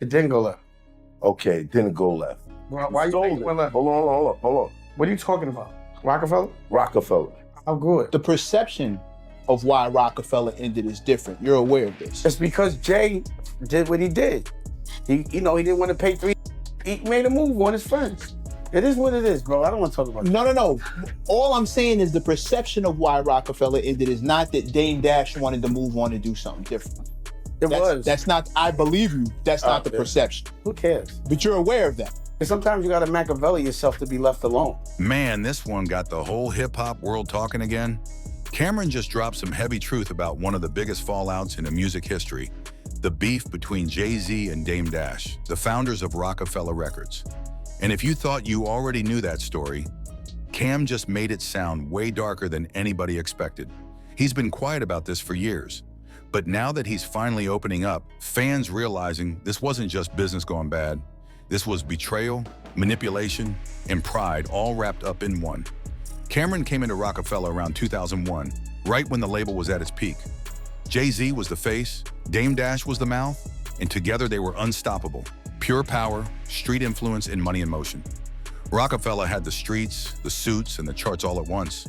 It didn't go left. Okay, it didn't go left. Why you think it went left? Hold on. What are you talking about? Roc-A-Fella? Roc-A-Fella. How good? The perception of why Roc-A-Fella ended is different. You're aware of this. It's because Jay did what he did. He didn't want to pay $3. He made a move on his friends. It is what it is, bro. I don't want to talk about that. No. All I'm saying is the perception of why Roc-A-Fella ended is not that Dame Dash wanted to move on and do something different. That's not, I believe you, that's not the perception. Who cares? But you're aware of that. And sometimes you gotta Machiavelli yourself to be left alone. Man, this one got the whole hip-hop world talking again. Cameron just dropped some heavy truth about one of the biggest fallouts in the music history, the beef between Jay-Z and Dame Dash, the founders of Roc-A-Fella Records. And if you thought you already knew that story, Cam just made it sound way darker than anybody expected. He's been quiet about this for years. But now that he's finally opening up, fans realizing this wasn't just business gone bad. This was betrayal, manipulation, and pride all wrapped up in one. Cameron came into Roc-A-Fella around 2001, right when the label was at its peak. Jay-Z was the face, Dame Dash was the mouth, and together they were unstoppable. Pure power, street influence, and money in motion. Roc-A-Fella had the streets, the suits, and the charts all at once.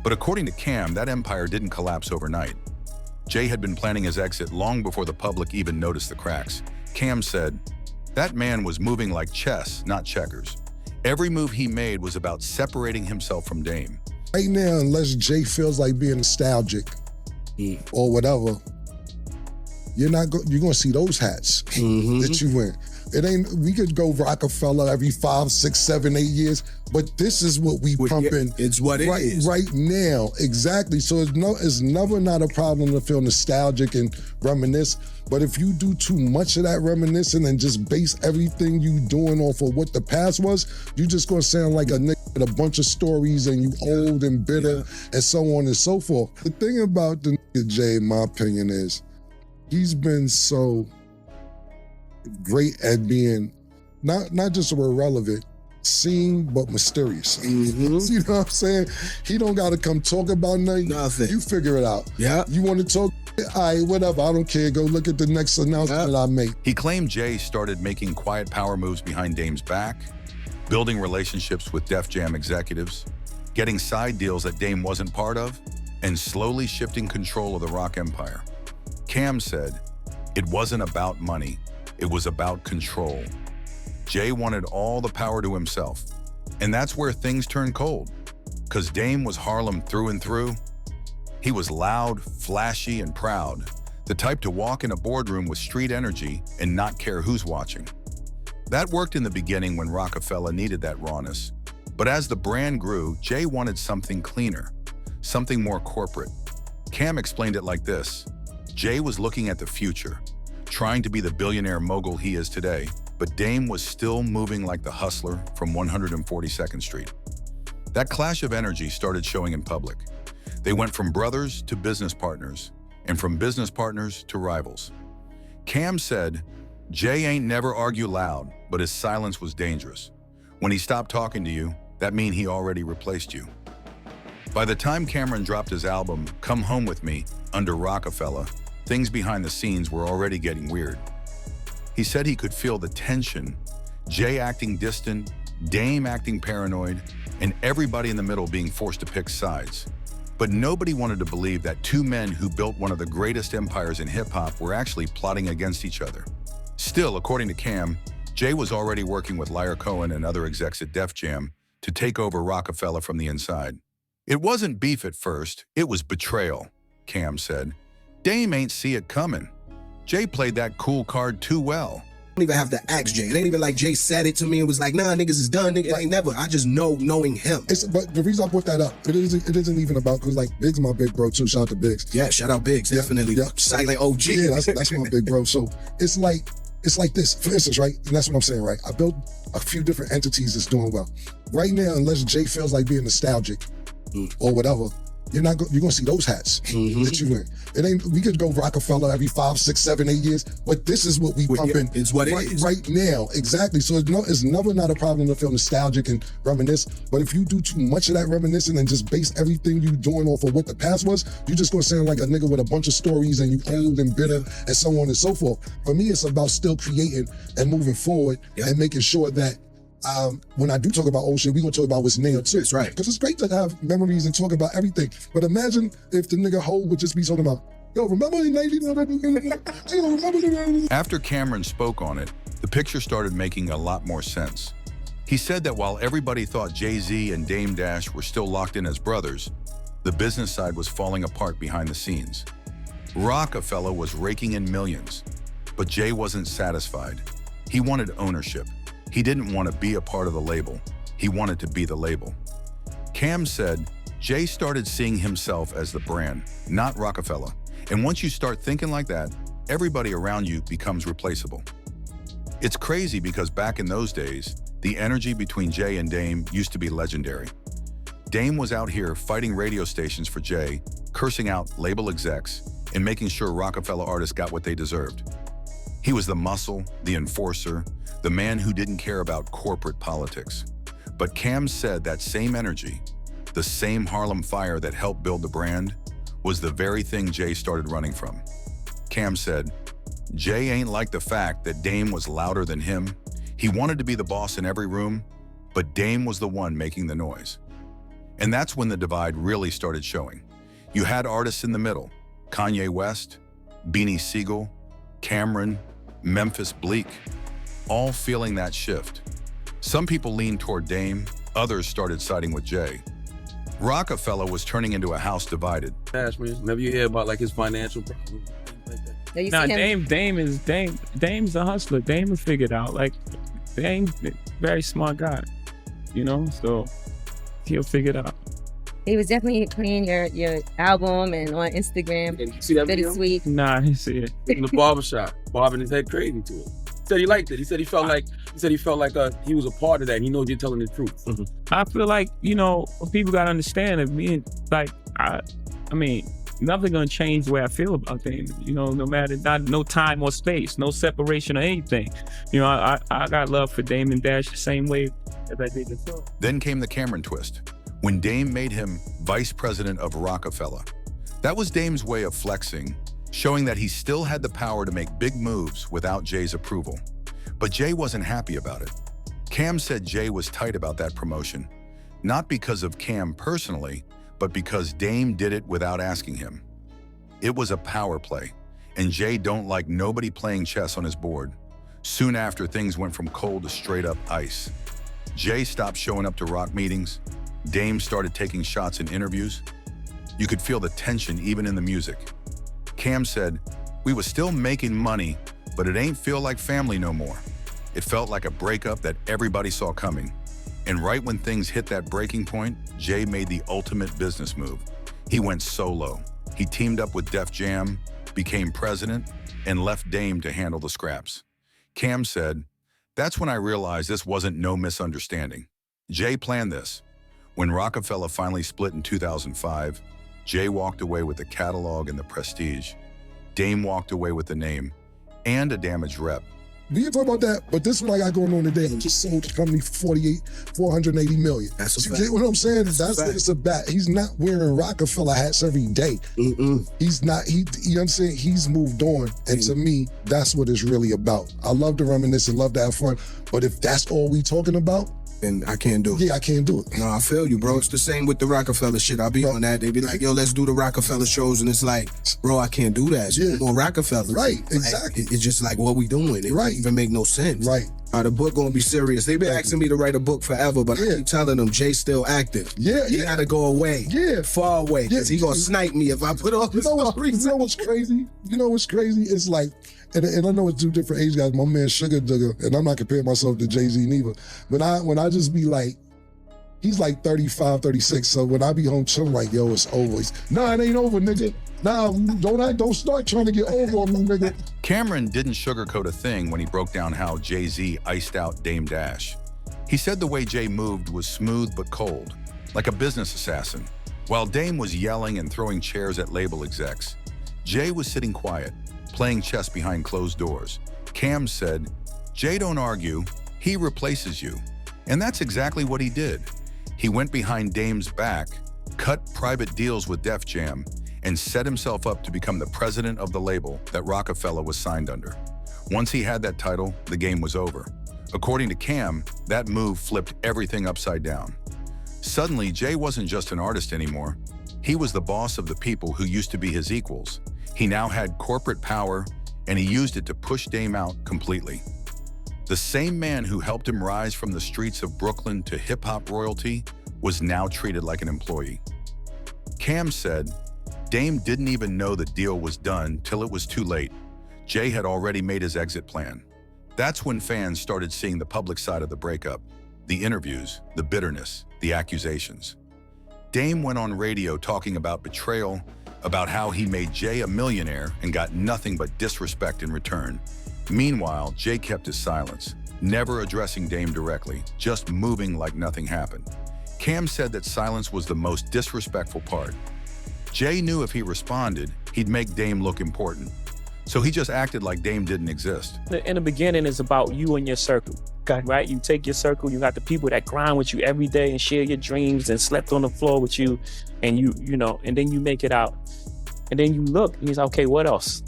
But according to Cam, that empire didn't collapse overnight. Jay had been planning his exit long before the public even noticed the cracks. Cam said, "That man was moving like chess, not checkers. Every move he made was about separating himself from Dame." Right now, unless Jay feels like being nostalgic or whatever, you're gonna see those hats that you wear. We could go Roc-A-Fella every 5, 6, 7, 8 years, but this is what we pumping. It's what it is. Right now, exactly. So it's never not a problem to feel nostalgic and reminisce. But if you do too much of that reminiscing and just base everything you doing off of what the past was, you just gonna sound like a nigga with a bunch of stories and you old and bitter and so on and so forth. The thing about the nigga Jay, in my opinion, is he's been so great at being not just irrelevant, seen but mysterious. You know what I'm saying? He don't gotta come talk about nothing. You figure it out. Yeah. You want to talk? All right, whatever. I don't care. Go look at the next announcement I make. He claimed Jay started making quiet power moves behind Dame's back, building relationships with Def Jam executives, getting side deals that Dame wasn't part of, and slowly shifting control of the rock empire. Cam said, "It wasn't about money. It was about control." Jay wanted all the power to himself. And that's where things turned cold. Because Dame was Harlem through and through. He was loud, flashy, and proud. The type to walk in a boardroom with street energy and not care who's watching. That worked in the beginning when Roc-A-Fella needed that rawness. But as the brand grew, Jay wanted something cleaner, something more corporate. Cam explained it like this. Jay was looking at the future, trying to be the billionaire mogul he is today, but Dame was still moving like the hustler from 142nd Street. That clash of energy started showing in public. They went from brothers to business partners, and from business partners to rivals. Cam said, "Jay ain't never argue loud, but his silence was dangerous. When he stopped talking to you, that mean he already replaced you." By the time Cameron dropped his album, Come Home With Me, under Roc-A-Fella, things behind the scenes were already getting weird. He said he could feel the tension, Jay acting distant, Dame acting paranoid, and everybody in the middle being forced to pick sides. But nobody wanted to believe that two men who built one of the greatest empires in hip-hop were actually plotting against each other. Still, according to Cam, Jay was already working with Lyra Cohen and other execs at Def Jam to take over Roc-A-Fella from the inside. It wasn't beef at first, it was betrayal, Cam said. Dame ain't see it coming. Jay played that cool card too well. I don't even have to ask Jay. It ain't even like Jay said it to me and was like, nah, niggas is done. Nigga, it ain't never. I just know knowing him. But the reason I put that up, it isn't even about, because like Big's my big bro too. Shout out to Biggs. Yeah, shout out Biggs, definitely. Yeah. Silent OG. Yeah, that's my big bro. So it's like this, for instance, right? And that's what I'm saying, right? I built a few different entities that's doing well. Right now, unless Jay feels like being nostalgic or whatever, you're gonna see those hats that you wear. It ain't, we could go Roc-A-Fella every 5, 6, 7, 8 years, but this is what we pumping it's what right, it is. right now. Exactly. So it's never not a problem to feel nostalgic and reminisce. But if you do too much of that reminiscing and just base everything you doing off of what the past was, you're just gonna sound like a nigga with a bunch of stories and you old and bitter and so on and so forth. For me, it's about still creating and moving forward and making sure that when I do talk about old shit, we're gonna talk about what's now too. That's right. Because it's great to have memories and talk about everything. But imagine if the nigga Ho would just be talking about, yo, remember in 19... After Cameron spoke on it, the picture started making a lot more sense. He said that while everybody thought Jay-Z and Dame Dash were still locked in as brothers, the business side was falling apart behind the scenes. Roc-A-Fella was raking in millions, but Jay wasn't satisfied. He wanted ownership. He didn't want to be a part of the label. He wanted to be the label. Cam said, Jay started seeing himself as the brand, not Roc-A-Fella. And once you start thinking like that, everybody around you becomes replaceable. It's crazy because back in those days, the energy between Jay and Dame used to be legendary. Dame was out here fighting radio stations for Jay, cursing out label execs, and making sure Roc-A-Fella artists got what they deserved. He was the muscle, the enforcer, the man who didn't care about corporate politics. But Cam said that same energy, the same Harlem fire that helped build the brand, was the very thing Jay started running from. Cam said, Jay ain't like the fact that Dame was louder than him. He wanted to be the boss in every room, but Dame was the one making the noise. And that's when the divide really started showing. You had artists in the middle, Kanye West, Beanie Siegel, Cameron, Memphis Bleak, all feeling that shift. Some people leaned toward Dame, others started siding with Jay. Roc-A-Fella was turning into a house divided. Dash, man. Whenever you hear about like his financial problems, things like that. Nah, Dame's a hustler. Dame will figure it out. Like, Dame's a very smart guy, you know, so he'll figure it out. He was definitely playing your album and on Instagram. And you see that video? Sweet. Nah, he see it. In the barbershop, bobbing his head crazy to it. He said he liked it. He said he felt like he was a part of that, and he knows you're telling the truth. I feel like, you know, people gotta understand that being like, I mean, nothing gonna change the way I feel about things. You know, no matter, no time or space, no separation or anything. You know, I got love for Dame and Dash the same way as I did before. Then came the Cameron twist, when Dame made him vice president of Roc-A-Fella. That was Dame's way of flexing, showing that he still had the power to make big moves without Jay's approval. But Jay wasn't happy about it. Cam said Jay was tight about that promotion, not because of Cam personally, but because Dame did it without asking him. It was a power play, and Jay don't like nobody playing chess on his board. Soon after, things went from cold to straight up ice. Jay stopped showing up to rock meetings. Dame started taking shots in interviews. You could feel the tension even in the music. Cam said, we was still making money, but it ain't feel like family no more. It felt like a breakup that everybody saw coming. And right when things hit that breaking point, Jay made the ultimate business move. He went solo. He teamed up with Def Jam, became president, and left Dame to handle the scraps. Cam said, that's when I realized this wasn't no misunderstanding. Jay planned this. When Roc-A-Fella finally split in 2005, Jay walked away with the catalog and the prestige. Dame walked away with the name and a damaged rep. We can talk about that, but this is what I got going on today. I just sold the company for $480 million. That's a you fact. get what I'm saying? That's it's a bat. He's not wearing Roc-A-Fella hats every day. He's not, you know what I'm saying? He's moved on. And to me, that's what it's really about. I love to reminisce and love to have fun, but if that's all we talking about, and I can't do it. Yeah, I can't do it. No, I feel you, bro. It's the same with the Roc-A-Fella shit. I'll be on that. They be like, yo, let's do the Roc-A-Fella shows. And it's like, bro, I can't do that. Yeah. On Roc-A-Fella. Right, Like, exactly. it's just like, what we doing? It Right. don't even make no sense. Right. The book gonna be serious. They've been asking me to write a book forever, but I keep telling them Jay's still active. Yeah, He gotta go away. Yeah. Far away. Because he gonna snipe me if I put all this You know what's crazy? You know what's crazy? It's like, and I know it's two different age guys. My man Sugar Dugger, and I'm not comparing myself to Jay-Z neither. But when I just be like, he's like 35, 36. So when I be home chilling, like, yo, it's over. Nah, it ain't over, nigga. Nah, don't start trying to get over on me, nigga. Cameron didn't sugarcoat a thing when he broke down how Jay-Z iced out Dame Dash. He said the way Jay moved was smooth but cold, like a business assassin. While Dame was yelling and throwing chairs at label execs, Jay was sitting quiet, playing chess behind closed doors. Cam said, "Jay don't argue, he replaces you." And that's exactly what he did. He went behind Dame's back, cut private deals with Def Jam, and set himself up to become the president of the label that Roc-A-Fella was signed under. Once he had that title, the game was over. According to Cam, that move flipped everything upside down. Suddenly, Jay wasn't just an artist anymore. He was the boss of the people who used to be his equals. He now had corporate power, and he used it to push Dame out completely. The same man who helped him rise from the streets of Brooklyn to hip-hop royalty was now treated like an employee. Cam said, Dame didn't even know the deal was done till it was too late. Jay had already made his exit plan. That's when fans started seeing the public side of the breakup, the interviews, the bitterness, the accusations. Dame went on radio talking about betrayal, about how he made Jay a millionaire and got nothing but disrespect in return. Meanwhile, Jay kept his silence, never addressing Dame directly, just moving like nothing happened. Cam said that silence was the most disrespectful part. Jay knew if he responded, he'd make Dame look important. So he just acted like Dame didn't exist. In the beginning, it's about you and your circle, right? You take your circle, you got the people that grind with you every day and share your dreams and slept on the floor with you, and you know, and then you make it out. And then you look and you're like, okay, what else?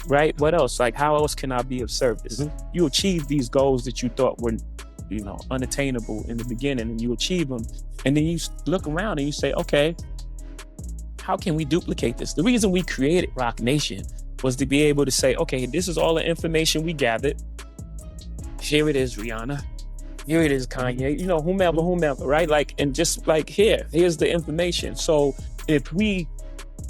Right? What else? Like, how else can I be of service? Mm-hmm. You achieve these goals that you thought were, you know, unattainable in the beginning, and you achieve them. And then you look around and you say, okay, how can we duplicate this? The reason we created Roc Nation was to be able to say, okay, this is all the information we gathered. Here it is, Rihanna. Here it is, Kanye. You know, whomever, right? Like, and just like here's the information. So if we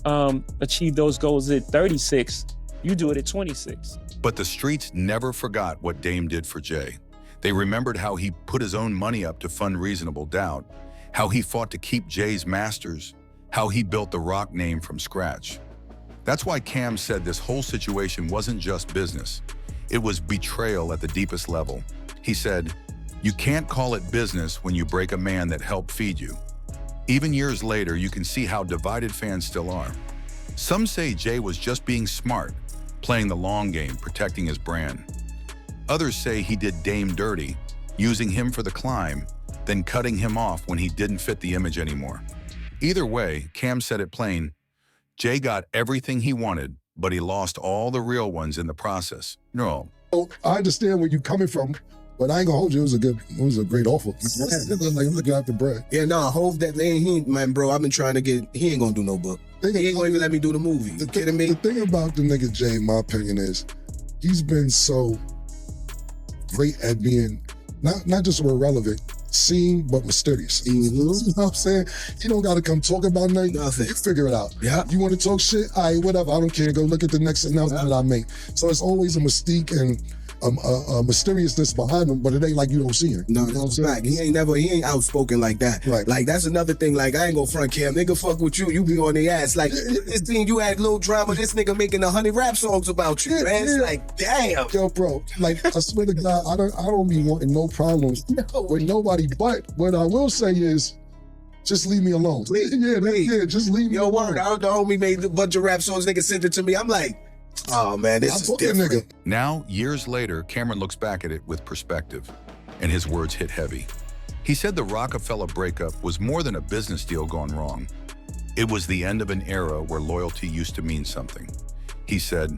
achieve those goals at 36, you do it at 26. But the streets never forgot what Dame did for Jay. They remembered how he put his own money up to fund Reasonable Doubt, how he fought to keep Jay's masters, how he built the Roc name from scratch. That's why Cam said this whole situation wasn't just business. It was betrayal at the deepest level. He said, "You can't call it business when you break a man that helped feed you." Even years later, you can see how divided fans still are. Some say Jay was just being smart, playing the long game, protecting his brand. Others say he did Dame dirty, using him for the climb, then cutting him off when he didn't fit the image anymore. Either way, Cam said it plain, Jay got everything he wanted, but he lost all the real ones in the process. No. I understand where you're coming from, but I ain't gonna hold you. It was a great offer. Like, I'm looking after bread. Yeah, no, I hope that man, bro, I've been trying to get, he ain't gonna do no book. He ain't gonna even let me do the movie. You kidding me? The thing about the nigga Jay, in my opinion, is he's been so great at being not just irrelevant, seen but mysterious. Mm-hmm. You know what I'm saying? You don't gotta come talk about nothing. You figure it out. Yeah. You wanna talk shit? All right, whatever, I don't care. Go look at the next announcement that I make. So it's always a mystique and a mysteriousness behind him, but it ain't like you don't see him. No, that's fact. He ain't outspoken like that. Right. Like, that's another thing. Like, I ain't gonna front Cam. Nigga fuck with you, you be on their ass. Like, this thing, you had little drama, this nigga making 100 rap songs about you, man. It's like, damn. Yo, bro, like, I swear to God, I don't be wanting no problems with nobody, but what I will say is, just leave me alone. Please, yeah, just leave me alone. Yo, word, the homie made a bunch of rap songs, nigga sent it to me. I'm like, oh man, this is different. Nigga. Now, years later, Cameron looks back at it with perspective, and his words hit heavy. He said the Roc-A-Fella breakup was more than a business deal gone wrong. It was the end of an era where loyalty used to mean something. He said,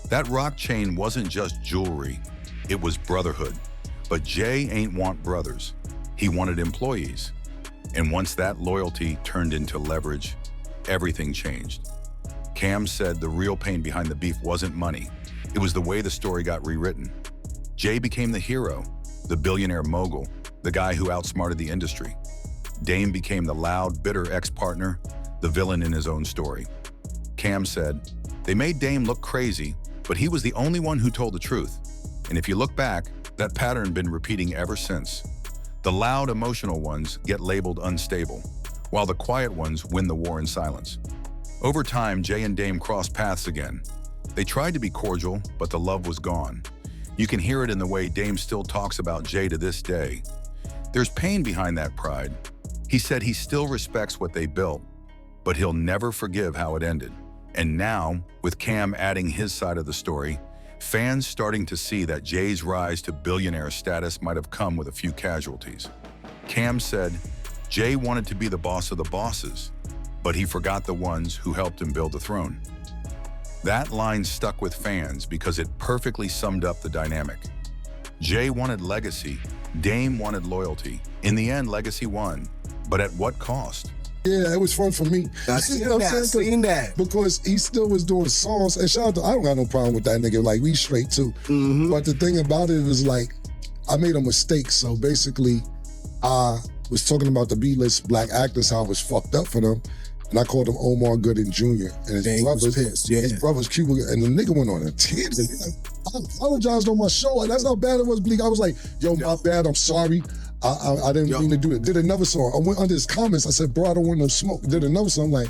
that rock chain wasn't just jewelry, it was brotherhood. But Jay ain't want brothers, he wanted employees. And once that loyalty turned into leverage, everything changed. Cam said the real pain behind the beef wasn't money. It was the way the story got rewritten. Jay became the hero, the billionaire mogul, the guy who outsmarted the industry. Dame became the loud, bitter ex-partner, the villain in his own story. Cam said, they made Dame look crazy, but he was the only one who told the truth. And if you look back, that pattern been repeating ever since. The loud, emotional ones get labeled unstable, while the quiet ones win the war in silence. Over time, Jay and Dame crossed paths again. They tried to be cordial, but the love was gone. You can hear it in the way Dame still talks about Jay to this day. There's pain behind that pride. He said he still respects what they built, but he'll never forgive how it ended. And now, with Cam adding his side of the story, fans starting to see that Jay's rise to billionaire status might have come with a few casualties. Cam said, Jay wanted to be the boss of the bosses, but he forgot the ones who helped him build the throne. That line stuck with fans because it perfectly summed up the dynamic. Jay wanted legacy, Dame wanted loyalty. In the end, legacy won, but at what cost? Yeah, it was fun for me. I seen that. Because he still was doing songs, and shout out to, I don't got no problem with that nigga, like we straight too. But the thing about it was like, I made a mistake, so basically, I was talking about the B-list black actors, how it was fucked up for them, and I called him Omar Gooding Jr. And his brothers, his brother's Cuba, and the nigga went on a tangent. I apologized on my show, like that's how bad it was, Bleak. I was like, yo, my bad, I'm sorry. I didn't mean to do it. Did another song. I went under his comments. I said, bro, I don't want no smoke. Did another song. I'm like,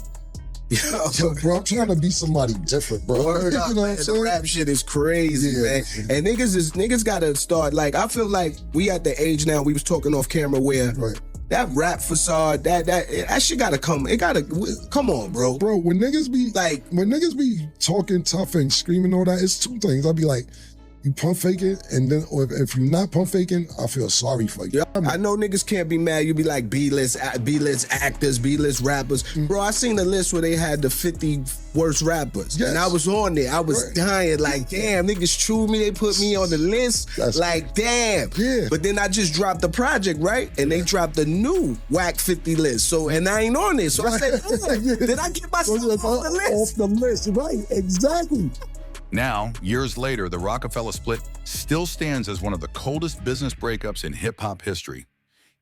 yo, bro, I'm trying to be somebody different, bro. Word up, you know what I'm the saying? rap shit is crazy, man. And niggas gotta start, like, I feel like we at the age now, we was talking off camera where that rap facade, that shit gotta come. It gotta come on, bro. Bro, when niggas be talking tough and screaming all that, it's two things. I'll be like, you pump faking, and then or if you're not pump faking, I feel sorry for you. I know niggas can't be mad. You be like B-list actors, B-list rappers. Bro, I seen the list where they had the 50 worst rappers. And I was on there. I was dying like, damn, niggas chewed me. They put me on the list. Like, damn. But then I just dropped the project, right? And they dropped the new whack 50 list. So, and I ain't on it. So I said, did I get myself off the list? Off the list, right, exactly. Now, years later, the Roc-A-Fella split still stands as one of the coldest business breakups in hip-hop history.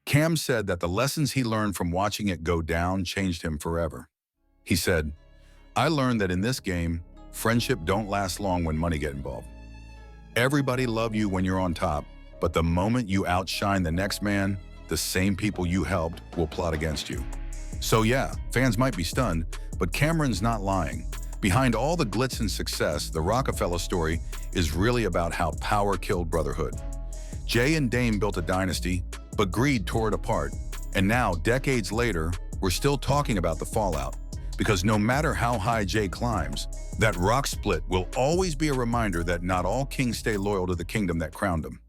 Cam said that the lessons he learned from watching it go down changed him forever. He said, I learned that in this game, friendship don't last long when money get involved. Everybody love you when you're on top, but the moment you outshine the next man, the same people you helped will plot against you. So yeah, fans might be stunned, but Cameron's not lying. Behind all the glitz and success, the Roc-A-Fella story is really about how power killed brotherhood. Jay and Dame built a dynasty, but greed tore it apart. And now, decades later, we're still talking about the fallout. Because no matter how high Jay climbs, that rock split will always be a reminder that not all kings stay loyal to the kingdom that crowned them.